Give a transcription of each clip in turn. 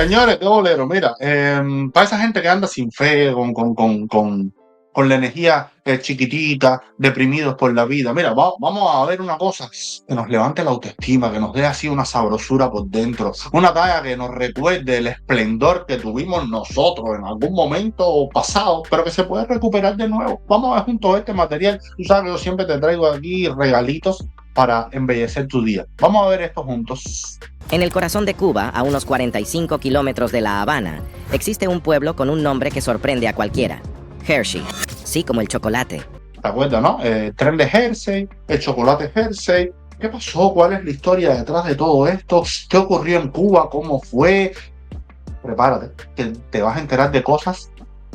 Señores, qué bolero. Mira, para esa gente que anda sin fe, con la energía chiquitita, deprimidos por la vida, mira, vamos a ver una cosa que nos levante la autoestima, que nos dé así una sabrosura por dentro, una talla que nos recuerde el esplendor que tuvimos nosotros en algún momento pasado, pero que se puede recuperar de nuevo. Vamos a ver juntos este material. Tú sabes que yo siempre te traigo aquí regalitos para embellecer tu día. Vamos a ver esto juntos. En el corazón de Cuba, a unos 45 kilómetros de La Habana, existe un pueblo con un nombre que sorprende a cualquiera: Hershey. Sí, como el chocolate. ¿Te acuerdas, no? El tren de Hershey, el chocolate Hershey. ¿Qué pasó? ¿Cuál es la historia detrás de todo esto? ¿Qué ocurrió en Cuba? ¿Cómo fue? Prepárate, que te vas a enterar de cosas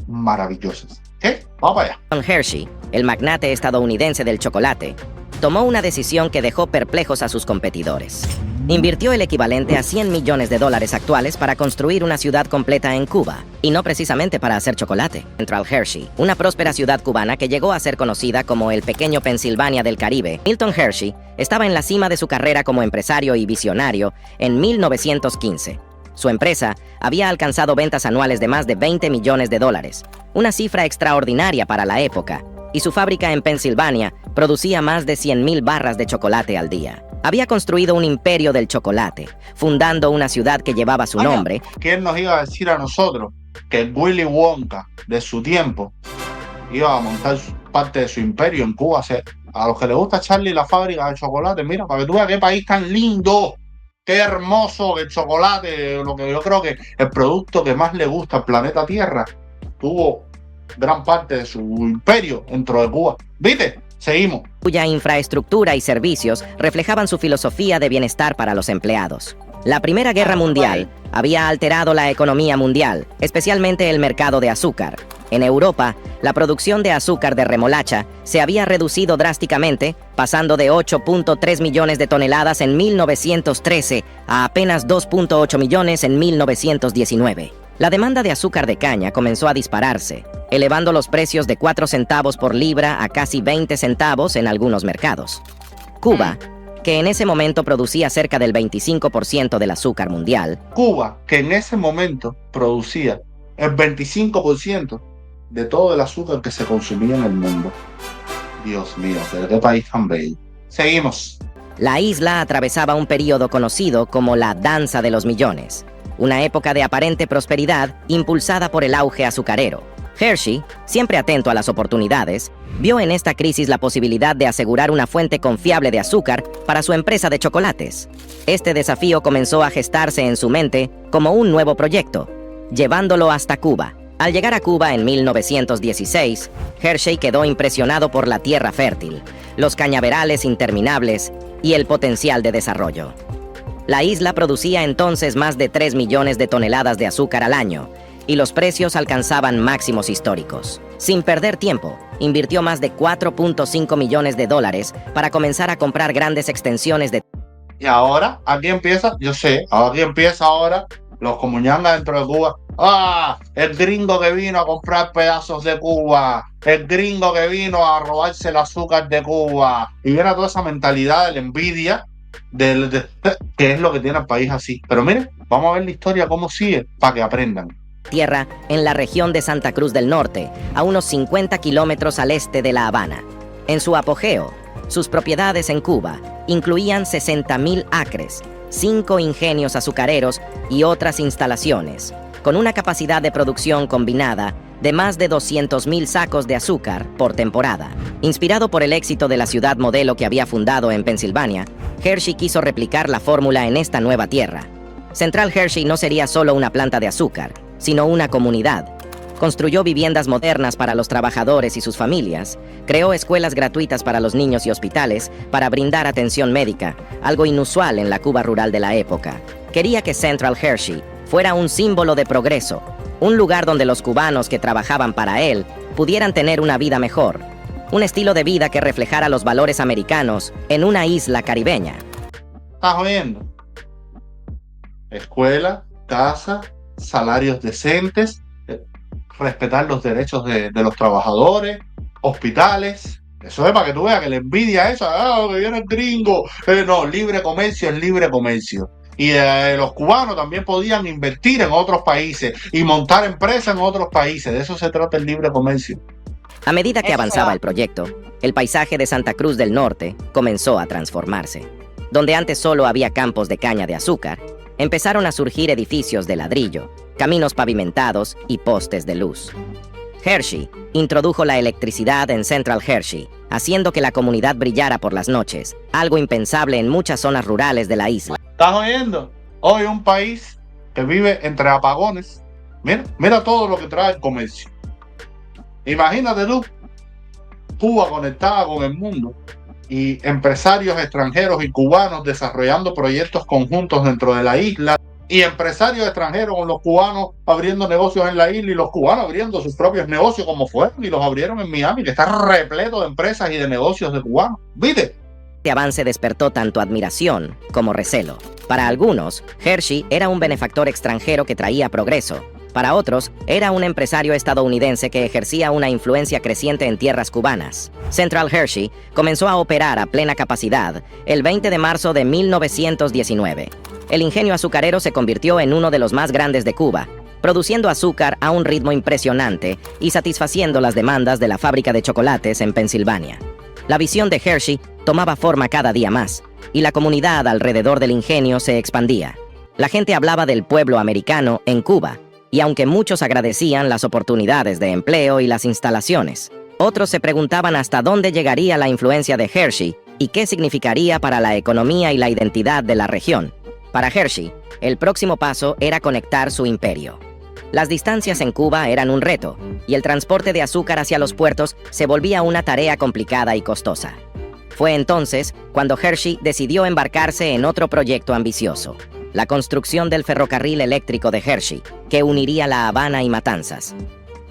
maravillosas. ¿Qué? Vamos para allá. John Hershey, el magnate estadounidense del chocolate, tomó una decisión que dejó perplejos a sus competidores. Invirtió el equivalente a $100 millones actuales para construir una ciudad completa en Cuba, y no precisamente para hacer chocolate. Central Hershey, una próspera ciudad cubana que llegó a ser conocida como el pequeño Pensilvania del Caribe, Milton Hershey estaba en la cima de su carrera como empresario y visionario en 1915. Su empresa había alcanzado ventas anuales de más de $20 millones, una cifra extraordinaria para la época, y su fábrica en Pensilvania producía más de 100,000 barras de chocolate al día. Había construido un imperio del chocolate, fundando una ciudad que llevaba su nombre. ¿Quién nos iba a decir a nosotros que el Willy Wonka de su tiempo iba a montar parte de su imperio en Cuba? A los que les gusta Charlie la fábrica de chocolate, mira, para que tú veas qué país tan lindo, qué hermoso el chocolate, lo que yo creo que el producto que más le gusta al planeta Tierra, tuvo gran parte de su imperio dentro de Cuba. ¿Viste? Seguimos. Cuya infraestructura y servicios reflejaban su filosofía de bienestar para los empleados. La Primera Guerra Mundial había alterado la economía mundial, especialmente el mercado de azúcar. En Europa, la producción de azúcar de remolacha se había reducido drásticamente, pasando de 8.3 millones de toneladas en 1913 a apenas 2.8 millones en 1919. La demanda de azúcar de caña comenzó a dispararse, elevando los precios de 4 centavos por libra a casi 20 centavos en algunos mercados. Cuba, que en ese momento producía cerca del 25% del azúcar mundial. Cuba, que en ese momento producía el 25% de todo el azúcar que se consumía en el mundo. Dios mío, pero qué país tan bello. Seguimos. La isla atravesaba un periodo conocido como la Danza de los Millones, una época de aparente prosperidad impulsada por el auge azucarero. Hershey, siempre atento a las oportunidades, vio en esta crisis la posibilidad de asegurar una fuente confiable de azúcar para su empresa de chocolates. Este desafío comenzó a gestarse en su mente como un nuevo proyecto, llevándolo hasta Cuba. Al llegar a Cuba en 1916, Hershey quedó impresionado por la tierra fértil, los cañaverales interminables y el potencial de desarrollo. La isla producía entonces más de 3 millones de toneladas de azúcar al año, y los precios alcanzaban máximos históricos. Sin perder tiempo, invirtió más de $4.5 millones para comenzar a comprar grandes extensiones de... Y ahora, aquí empieza, yo sé, aquí empieza ahora los comuñangas dentro de Cuba. ¡Ah! El gringo que vino a comprar pedazos de Cuba. El gringo que vino a robarse el azúcar de Cuba. Y viene toda esa mentalidad de la envidia, que es lo que tiene el país así. Pero miren, vamos a ver la historia cómo sigue, para que aprendan. Tierra en la región de Santa Cruz del Norte, a unos 50 kilómetros al este de La Habana. En su apogeo, sus propiedades en Cuba incluían 60,000 acres, 5 ingenios azucareros y otras instalaciones, con una capacidad de producción combinada de más de 200,000 sacos de azúcar por temporada. Inspirado por el éxito de la ciudad modelo que había fundado en Pensilvania, Hershey quiso replicar la fórmula en esta nueva tierra. Central Hershey no sería solo una planta de azúcar, sino una comunidad. Construyó viviendas modernas para los trabajadores y sus familias, creó escuelas gratuitas para los niños y hospitales para brindar atención médica, algo inusual en la Cuba rural de la época. Quería que Central Hershey fuera un símbolo de progreso, un lugar donde los cubanos que trabajaban para él pudieran tener una vida mejor, un estilo de vida que reflejara los valores americanos en una isla caribeña. ¿Estás oyendo? Escuela, casa, salarios decentes, respetar los derechos de los trabajadores, hospitales. Eso es para que tú veas que la envidia esa, que viene el gringo. No, libre comercio es libre comercio. Y los cubanos también podían invertir en otros países y montar empresas en otros países. De eso se trata el libre comercio. A medida que avanzaba el proyecto, el paisaje de Santa Cruz del Norte comenzó a transformarse. Donde antes solo había campos de caña de azúcar, empezaron a surgir edificios de ladrillo, caminos pavimentados y postes de luz. Hershey introdujo la electricidad en Central Hershey, haciendo que la comunidad brillara por las noches, algo impensable en muchas zonas rurales de la isla. ¿Estás oyendo? Hoy un país que vive entre apagones. Mira todo lo que trae el comercio. Imagínate tú, Cuba conectada con el mundo y empresarios extranjeros y cubanos desarrollando proyectos conjuntos dentro de la isla y empresarios extranjeros con los cubanos abriendo negocios en la isla y los cubanos abriendo sus propios negocios como fueron y los abrieron en Miami, que está repleto de empresas y de negocios de cubanos. ¿Viste? Este avance despertó tanto admiración como recelo. Para algunos, Hershey era un benefactor extranjero que traía progreso. Para otros, era un empresario estadounidense que ejercía una influencia creciente en tierras cubanas. Central Hershey comenzó a operar a plena capacidad el 20 de marzo de 1919. El ingenio azucarero se convirtió en uno de los más grandes de Cuba, produciendo azúcar a un ritmo impresionante y satisfaciendo las demandas de la fábrica de chocolates en Pensilvania. La visión de Hershey tomaba forma cada día más, y la comunidad alrededor del ingenio se expandía. La gente hablaba del pueblo americano en Cuba, y aunque muchos agradecían las oportunidades de empleo y las instalaciones, otros se preguntaban hasta dónde llegaría la influencia de Hershey y qué significaría para la economía y la identidad de la región. Para Hershey, el próximo paso era conectar su imperio. Las distancias en Cuba eran un reto, y el transporte de azúcar hacia los puertos se volvía una tarea complicada y costosa. Fue entonces cuando Hershey decidió embarcarse en otro proyecto ambicioso: la construcción del ferrocarril eléctrico de Hershey, que uniría La Habana y Matanzas.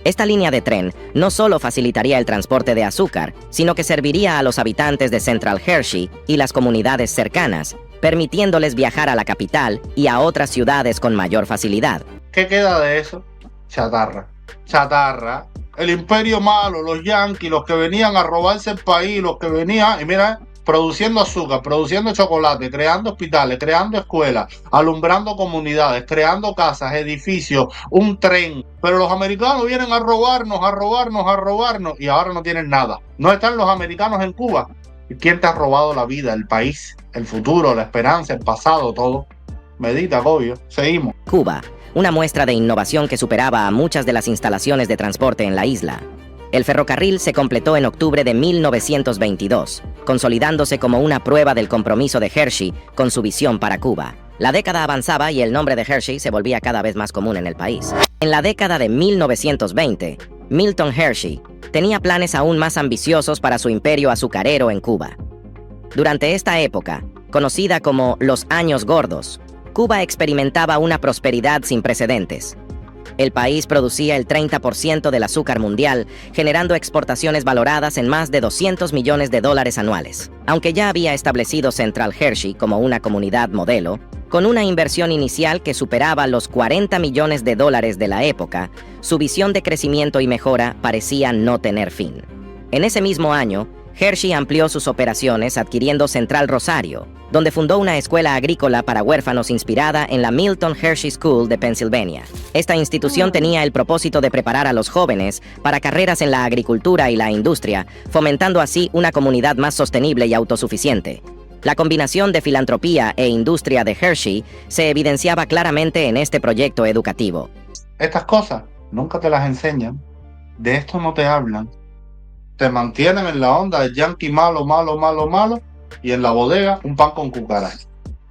Esta línea de tren no solo facilitaría el transporte de azúcar, sino que serviría a los habitantes de Central Hershey y las comunidades cercanas, permitiéndoles viajar a la capital y a otras ciudades con mayor facilidad. ¿Qué queda de eso? Chatarra. Chatarra. El imperio malo, los yanquis, los que venían a robarse el país, los que venían, y mira, produciendo azúcar, produciendo chocolate, creando hospitales, creando escuelas, alumbrando comunidades, creando casas, edificios, un tren. Pero los americanos vienen a robarnos, a robarnos, a robarnos, y ahora no tienen nada. No están los americanos en Cuba. ¿Y quién te ha robado la vida, el país, el futuro, la esperanza, el pasado, todo? Medita, Gobio. Seguimos. Cuba, una muestra de innovación que superaba a muchas de las instalaciones de transporte en la isla. El ferrocarril se completó en octubre de 1922, consolidándose como una prueba del compromiso de Hershey con su visión para Cuba. La década avanzaba y el nombre de Hershey se volvía cada vez más común en el país. En la década de 1920, Milton Hershey tenía planes aún más ambiciosos para su imperio azucarero en Cuba. Durante esta época, conocida como los Años Gordos, Cuba experimentaba una prosperidad sin precedentes. El país producía el 30% del azúcar mundial, generando exportaciones valoradas en más de $200 millones anuales. Aunque ya había establecido Central Hershey como una comunidad modelo, con una inversión inicial que superaba los $40 millones de la época, su visión de crecimiento y mejora parecía no tener fin. En ese mismo año, Hershey amplió sus operaciones adquiriendo Central Rosario, donde fundó una escuela agrícola para huérfanos inspirada en la Milton Hershey School de Pensilvania. Esta institución tenía el propósito de preparar a los jóvenes para carreras en la agricultura y la industria, fomentando así una comunidad más sostenible y autosuficiente. La combinación de filantropía e industria de Hershey se evidenciaba claramente en este proyecto educativo. Estas cosas nunca te las enseñan, de esto no te hablan. Te mantienen en la onda del yankee malo, malo, malo, malo, y en la bodega un pan con cucaracha.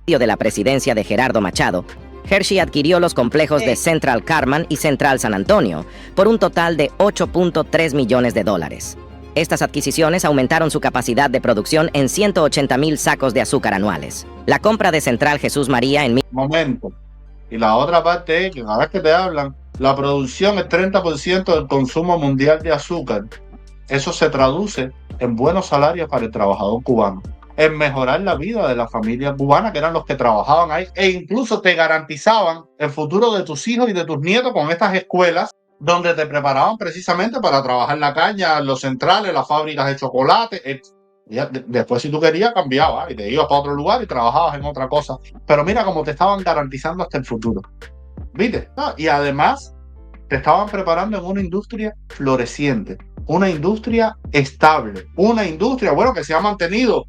De la presidencia de Gerardo Machado, Hershey adquirió los complejos de Central Carman y Central San Antonio por un total de $8.3 millones. Estas adquisiciones aumentaron su capacidad de producción en 180,000 sacos de azúcar anuales. La compra de Central Jesús María en... Momento. Y la otra parte es que cada vez que te hablan, la producción es 30% del consumo mundial de azúcar. Eso se traduce en buenos salarios para el trabajador cubano, en mejorar la vida de la familia cubana, que eran los que trabajaban ahí, e incluso te garantizaban el futuro de tus hijos y de tus nietos con estas escuelas donde te preparaban precisamente para trabajar la caña, los centrales, las fábricas de chocolate. Después, si tú querías, cambiabas y te ibas para otro lugar y trabajabas en otra cosa. Pero mira cómo te estaban garantizando hasta el futuro. ¿Viste? Y además, te estaban preparando en una industria floreciente, una industria estable, una industria, bueno, que se ha mantenido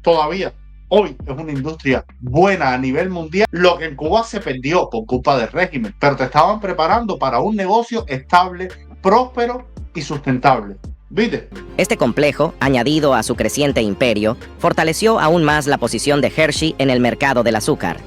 todavía. Hoy es una industria buena a nivel mundial, lo que en Cuba se perdió por culpa del régimen, pero te estaban preparando para un negocio estable, próspero y sustentable. ¿Viste? Este complejo, añadido a su creciente imperio, fortaleció aún más la posición de Hershey en el mercado del azúcar.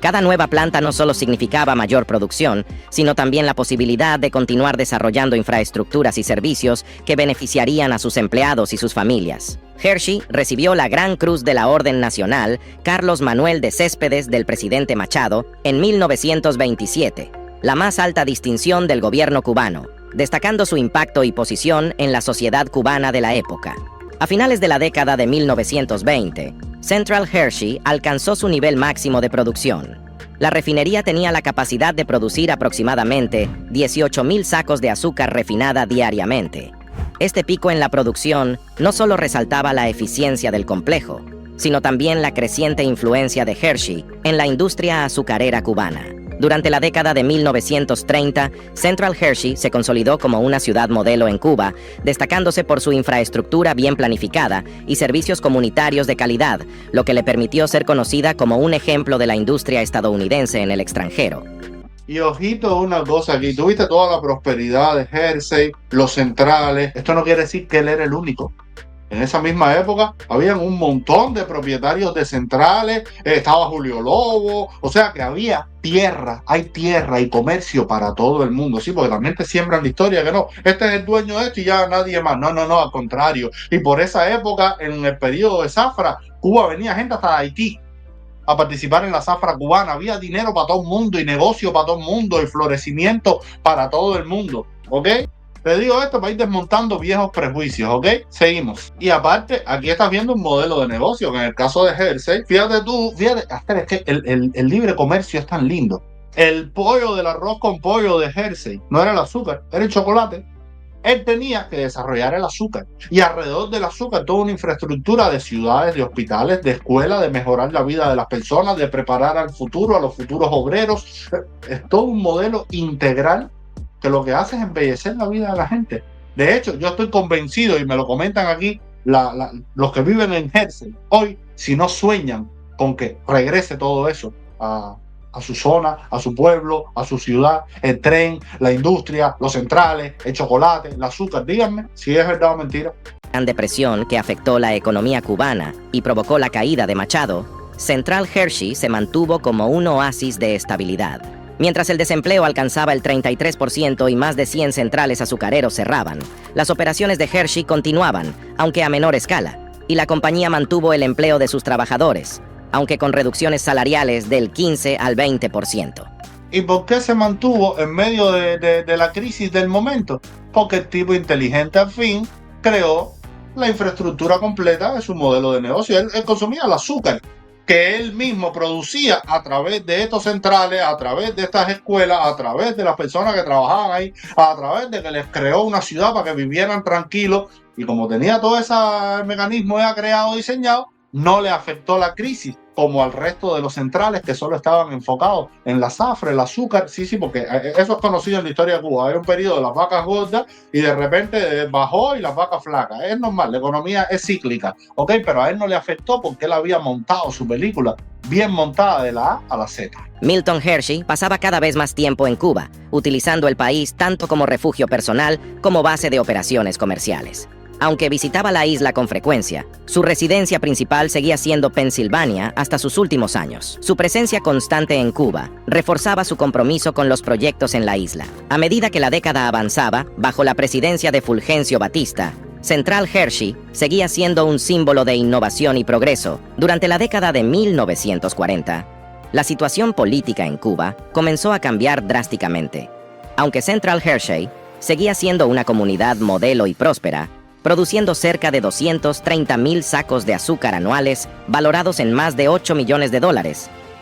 Cada nueva planta no solo significaba mayor producción, sino también la posibilidad de continuar desarrollando infraestructuras y servicios que beneficiarían a sus empleados y sus familias. Hershey recibió la Gran Cruz de la Orden Nacional Carlos Manuel de Céspedes del presidente Machado en 1927, la más alta distinción del gobierno cubano, destacando su impacto y posición en la sociedad cubana de la época. A finales de la década de 1920, Central Hershey alcanzó su nivel máximo de producción. La refinería tenía la capacidad de producir aproximadamente 18,000 sacos de azúcar refinada diariamente. Este pico en la producción no solo resaltaba la eficiencia del complejo, sino también la creciente influencia de Hershey en la industria azucarera cubana. Durante la década de 1930, Central Hershey se consolidó como una ciudad modelo en Cuba, destacándose por su infraestructura bien planificada y servicios comunitarios de calidad, lo que le permitió ser conocida como un ejemplo de la industria estadounidense en el extranjero. Y ojito una cosa aquí, tuviste toda la prosperidad de Hershey, los centrales. Esto no quiere decir que él era el único. En esa misma época habían un montón de propietarios de centrales, estaba Julio Lobo, o sea que había tierra, hay tierra y comercio para todo el mundo, sí, porque también te siembran la historia que no, este es el dueño de esto y ya nadie más, no, al contrario. Y por esa época, en el periodo de zafra, Cuba venía gente hasta Haití a participar en la zafra cubana, había dinero para todo el mundo y negocio para todo el mundo y florecimiento para todo el mundo, ¿ok? Te digo esto para ir desmontando viejos prejuicios, ¿ok? Seguimos. Y aparte, aquí estás viendo un modelo de negocio, que en el caso de Hershey, fíjate, es que el libre comercio es tan lindo. El pollo del arroz con pollo de Hershey no era el azúcar, era el chocolate. Él tenía que desarrollar el azúcar y alrededor del azúcar toda una infraestructura de ciudades, de hospitales, de escuelas, de mejorar la vida de las personas, de preparar al futuro, a los futuros obreros. Es todo un modelo integral que lo que hace es embellecer la vida de la gente. De hecho, yo estoy convencido, y me lo comentan aquí los que viven en Hershey, hoy, si no sueñan con que regrese todo eso a su zona, a su pueblo, a su ciudad, el tren, la industria, los centrales, el chocolate, el azúcar, díganme si es verdad o mentira. Gran depresión que afectó la economía cubana y provocó la caída de Machado, Central Hershey se mantuvo como un oasis de estabilidad. Mientras el desempleo alcanzaba el 33% y más de 100 centrales azucareros cerraban, las operaciones de Hershey continuaban, aunque a menor escala, y la compañía mantuvo el empleo de sus trabajadores, aunque con reducciones salariales del 15 al 20%. ¿Y por qué se mantuvo en medio de la crisis del momento? Porque el tipo inteligente al fin creó la infraestructura completa de su modelo de negocio. Él consumía el azúcar que él mismo producía a través de estos centrales, a través de estas escuelas, a través de las personas que trabajaban ahí, a través de que les creó una ciudad para que vivieran tranquilos. Y como tenía todo ese mecanismo ya creado, diseñado, no le afectó la crisis como al resto de los centrales que solo estaban enfocados en la zafra, el azúcar. Sí, porque eso es conocido en la historia de Cuba. Hay un periodo de las vacas gordas y de repente bajó y las vacas flacas. Es normal, la economía es cíclica, ¿ok? Pero a él no le afectó porque él había montado su película bien montada de la A a la Z. Milton Hershey pasaba cada vez más tiempo en Cuba, utilizando el país tanto como refugio personal como base de operaciones comerciales. Aunque visitaba la isla con frecuencia, su residencia principal seguía siendo Pensilvania hasta sus últimos años. Su presencia constante en Cuba reforzaba su compromiso con los proyectos en la isla. A medida que la década avanzaba, bajo la presidencia de Fulgencio Batista, Central Hershey seguía siendo un símbolo de innovación y progreso. Durante la década de 1940, la situación política en Cuba comenzó a cambiar drásticamente. Aunque Central Hershey seguía siendo una comunidad modelo y próspera, produciendo cerca de 230,000 sacos de azúcar anuales valorados en más de $8 millones,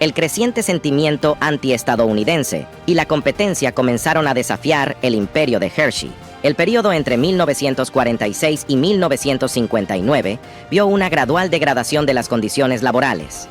el creciente sentimiento antiestadounidense y la competencia comenzaron a desafiar el imperio de Hershey. El periodo entre 1946 y 1959 vio una gradual degradación de las condiciones laborales.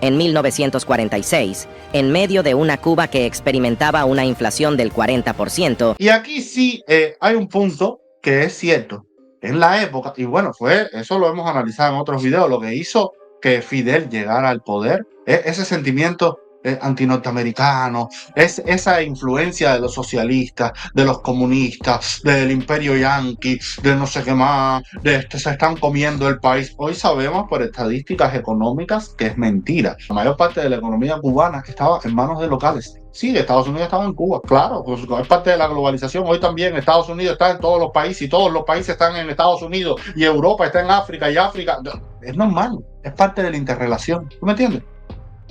En 1946, en medio de una Cuba que experimentaba una inflación del 40%, Y aquí sí hay un punto que es cierto. En la época, y bueno, eso lo hemos analizado en otros videos, lo que hizo que Fidel llegara al poder, ese sentimiento antinorteamericano, es esa influencia de los socialistas, de los comunistas, del imperio yanqui, de no sé qué más, se están comiendo el país. Hoy sabemos por estadísticas económicas que es mentira. La mayor parte de la economía cubana estaba en manos de locales. Sí, Estados Unidos estaba en Cuba, claro, pues es parte de la globalización. Hoy también Estados Unidos está en todos los países y todos los países están en Estados Unidos y Europa está en África y África. Es normal, es parte de la interrelación. ¿Tú me entiendes?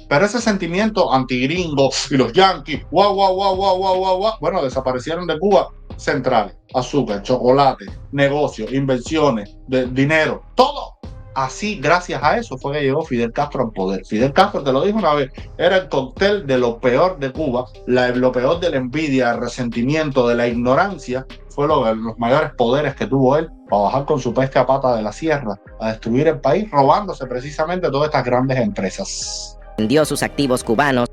Pero ese sentimiento antigringo y los yanquis, guau, guau, guau, guau, guau, guau, guau, bueno, desaparecieron de Cuba. Centrales, azúcar, chocolate, negocios, inversiones, dinero, todo. Así, gracias a eso, fue que llegó Fidel Castro al poder. Fidel Castro, te lo dije una vez, era el cóctel de lo peor de Cuba, lo peor de la envidia, el resentimiento, de la ignorancia. Fue los mayores poderes que tuvo él para bajar con su pesca a pata de la sierra, a destruir el país, robándose precisamente todas estas grandes empresas. vendió sus activos cubanos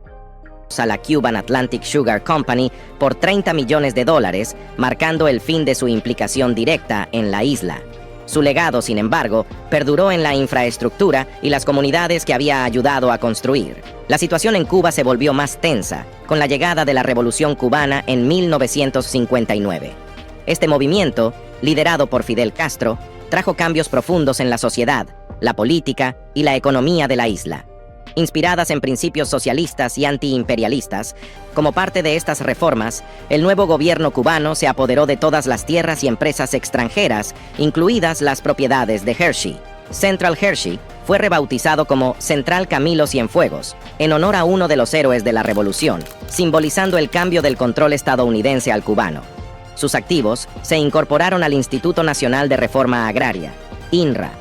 a la Cuban Atlantic Sugar Company por $30 millones, marcando el fin de su implicación directa en la isla. Su legado, sin embargo, perduró en la infraestructura y las comunidades que había ayudado a construir. La situación en Cuba se volvió más tensa con la llegada de la Revolución Cubana en 1959. Este movimiento, liderado por Fidel Castro, trajo cambios profundos en la sociedad, la política y la economía de la isla. Inspiradas en principios socialistas y antiimperialistas, como parte de estas reformas, el nuevo gobierno cubano se apoderó de todas las tierras y empresas extranjeras, incluidas las propiedades de Hershey. Central Hershey fue rebautizado como Central Camilo Cienfuegos, en honor a uno de los héroes de la Revolución, simbolizando el cambio del control estadounidense al cubano. Sus activos se incorporaron al Instituto Nacional de Reforma Agraria, INRA,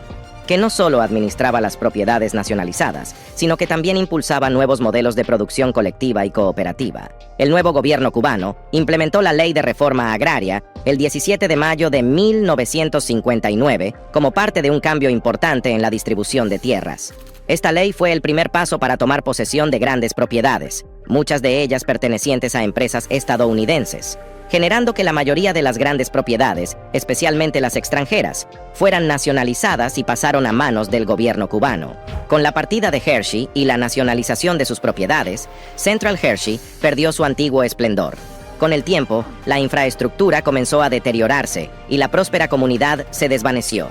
que no solo administraba las propiedades nacionalizadas, sino que también impulsaba nuevos modelos de producción colectiva y cooperativa. El nuevo gobierno cubano implementó la Ley de Reforma Agraria el 17 de mayo de 1959 como parte de un cambio importante en la distribución de tierras. Esta ley fue el primer paso para tomar posesión de grandes propiedades, muchas de ellas pertenecientes a empresas estadounidenses, generando que la mayoría de las grandes propiedades, especialmente las extranjeras, fueran nacionalizadas y pasaron a manos del gobierno cubano. Con la partida de Hershey y la nacionalización de sus propiedades, Central Hershey perdió su antiguo esplendor. Con el tiempo, la infraestructura comenzó a deteriorarse y la próspera comunidad se desvaneció.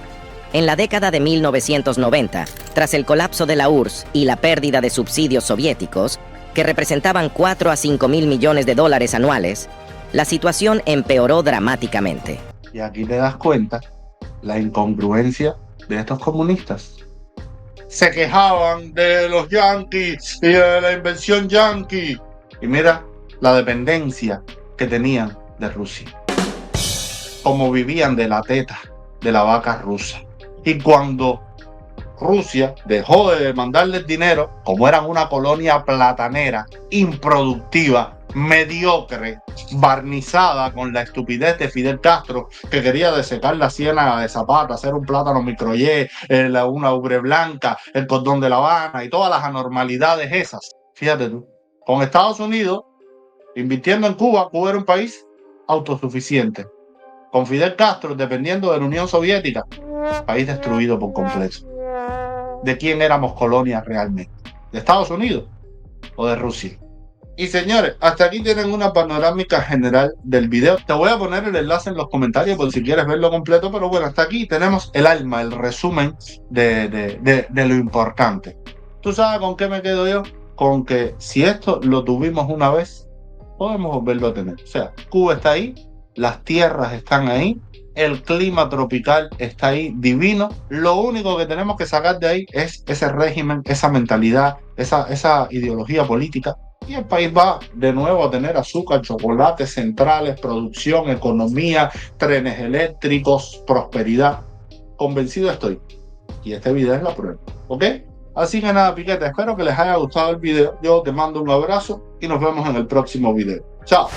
En la década de 1990, tras el colapso de la URSS y la pérdida de subsidios soviéticos, que representaban 4 a 5 mil millones de dólares anuales, la situación empeoró dramáticamente. Y aquí te das cuenta la incongruencia de estos comunistas. Se quejaban de los yanquis y de la invención yanqui. Y mira la dependencia que tenían de Rusia. Como vivían de la teta de la vaca rusa. Y cuando Rusia dejó de mandarles dinero, como eran una colonia platanera, improductiva, mediocre, barnizada con la estupidez de Fidel Castro, que quería desecar la ciénaga de Zapata, hacer un plátano microyé, una ubre blanca, el cordón de La Habana y todas las anormalidades esas. Fíjate tú, con Estados Unidos invirtiendo en Cuba, Cuba era un país autosuficiente. Con Fidel Castro dependiendo de la Unión Soviética, país destruido por completo. ¿De quién éramos colonia realmente? ¿De Estados Unidos o de Rusia? Y señores, hasta aquí tienen una panorámica general del video. Te voy a poner el enlace en los comentarios por si quieres verlo completo, pero bueno, hasta aquí tenemos el alma, el resumen de lo importante. ¿Tú sabes con qué me quedo yo? Con que si esto lo tuvimos una vez, podemos volverlo a tener. O sea, Cuba está ahí, las tierras están ahí, el clima tropical está ahí divino. Lo único que tenemos que sacar de ahí es ese régimen, esa mentalidad, esa ideología política. Y el país va de nuevo a tener azúcar, chocolate, centrales, producción, economía, trenes eléctricos, prosperidad. Convencido estoy. Y este video es la prueba. ¿Ok? Así que nada, piquete, espero que les haya gustado el video. Yo te mando un abrazo y nos vemos en el próximo video. Chao.